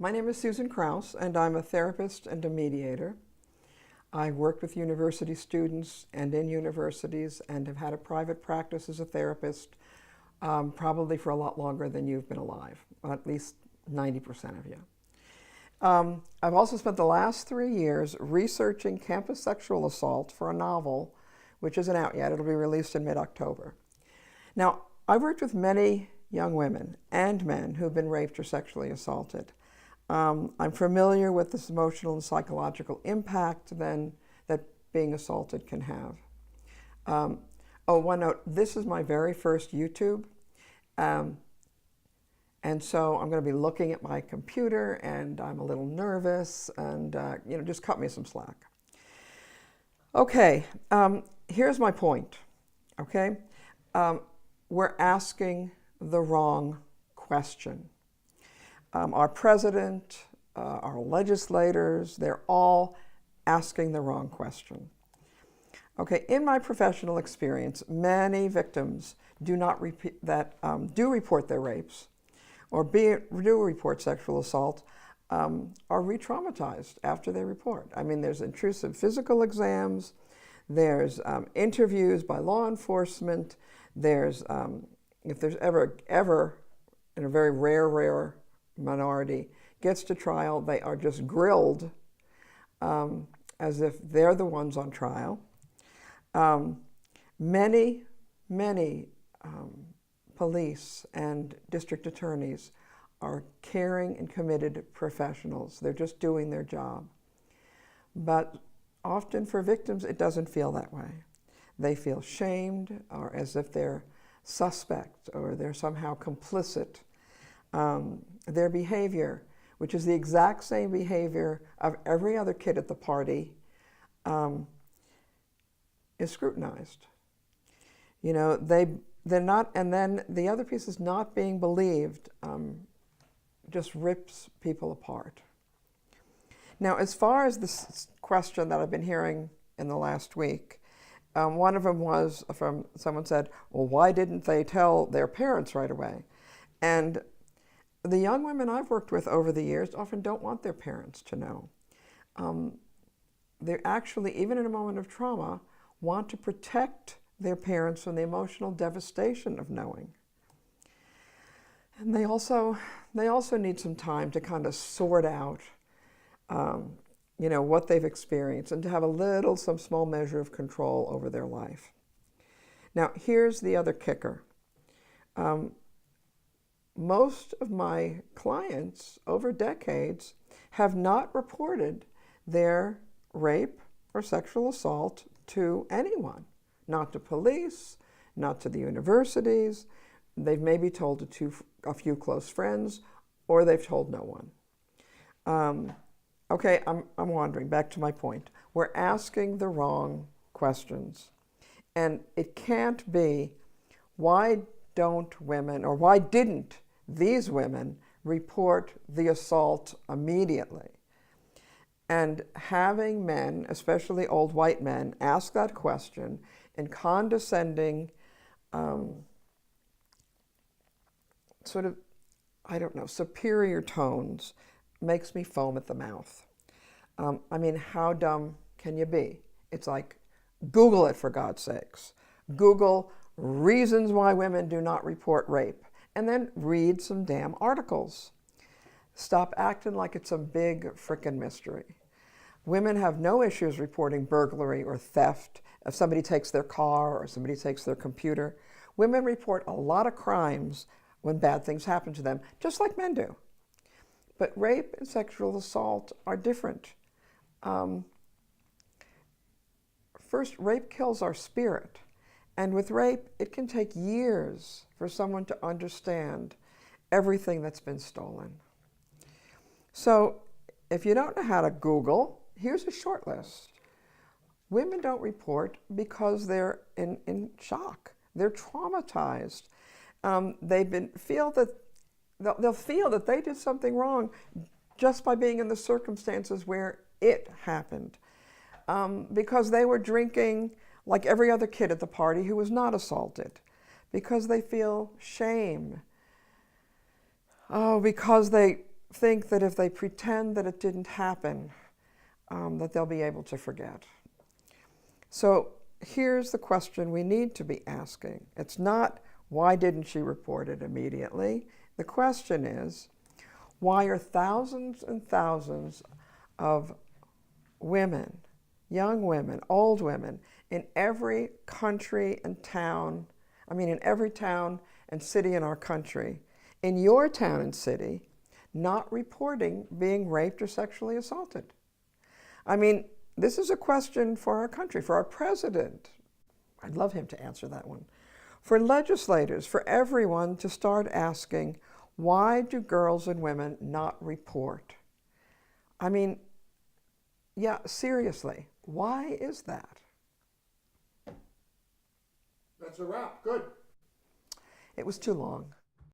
My name is Susan Kraus, and I'm a therapist and a mediator. I work with university students and in universities and have had a private practice as a therapist probably for a lot longer than you've been alive, at least 90% of you. I've also spent the last 3 years researching campus sexual assault for a novel, which isn't out yet. It'll be released in mid-October. Now, I've worked with many young women and men who've been raped or sexually assaulted. I'm familiar with this emotional and psychological impact then that being assaulted can have. One note, this is my very first YouTube. And so I'm going to be looking at my computer and I'm a little nervous and, just cut me some slack. Okay, here's my point, okay? We're asking the wrong question. Our president, our legislators, they're all asking the wrong question. Okay, in my professional experience, many victims do report their rapes or do report sexual assault are re-traumatized after they report. I mean, there's intrusive physical exams, there's interviews by law enforcement, there's, if there's ever, in a very rare minority, gets to trial, they are just grilled as if they're the ones on trial. Many police and district attorneys are caring and committed professionals. They're just doing their job. But often for victims, it doesn't feel that way. They feel shamed or as if they're suspect or they're somehow complicit. Their behavior, which is the exact same behavior of every other kid at the party, is scrutinized. You know, they're not, and then the other piece is not being believed, just rips people apart. Now, as far as this question that I've been hearing in the last week, one of them was from someone said, well, why didn't they tell their parents right away? And the young women I've worked with over the years often don't want their parents to know. They actually, even in a moment of trauma, want to protect their parents from the emotional devastation of knowing. And they also need some time to kind of sort out, what they've experienced and to have some small measure of control over their life. Now, here's the other kicker. Most of my clients over decades have not reported their rape or sexual assault to anyone, not to police, not to the universities. They've maybe told a few close friends, or they've told no one. Okay, I'm wandering back to my point. We're asking the wrong questions. And it can't be, why don't women, or why didn't these women report the assault immediately? And having men, especially old white men, ask that question in condescending, superior tones makes me foam at the mouth. How dumb can you be? It's like, Google it for God's sakes. Google reasons why women do not report rape, and then read some damn articles. Stop acting like it's a big frickin' mystery. Women have no issues reporting burglary or theft if somebody takes their car or somebody takes their computer. Women report a lot of crimes when bad things happen to them, just like men do. But rape and sexual assault are different. First, rape kills our spirit. And with rape, it can take years for someone to understand everything that's been stolen. So if you don't know how to Google, here's a short list. Women don't report because they're in shock. They're traumatized. They'll feel that they did something wrong just by being in the circumstances where it happened. Because they were drinking like every other kid at the party who was not assaulted. Because they feel shame. Because they think that if they pretend that it didn't happen, that they'll be able to forget. So here's the question we need to be asking. It's not, why didn't she report it immediately? The question is, why are thousands and thousands of women, young women, old women, in every country and town, in every town and city in our country, in your town and city, not reporting being raped or sexually assaulted? This is a question for our country, for our president. I'd love him to answer that one. For legislators, for everyone to start asking, why do girls and women not report? Yeah, seriously, why is that? That's a wrap. Good. It was too long.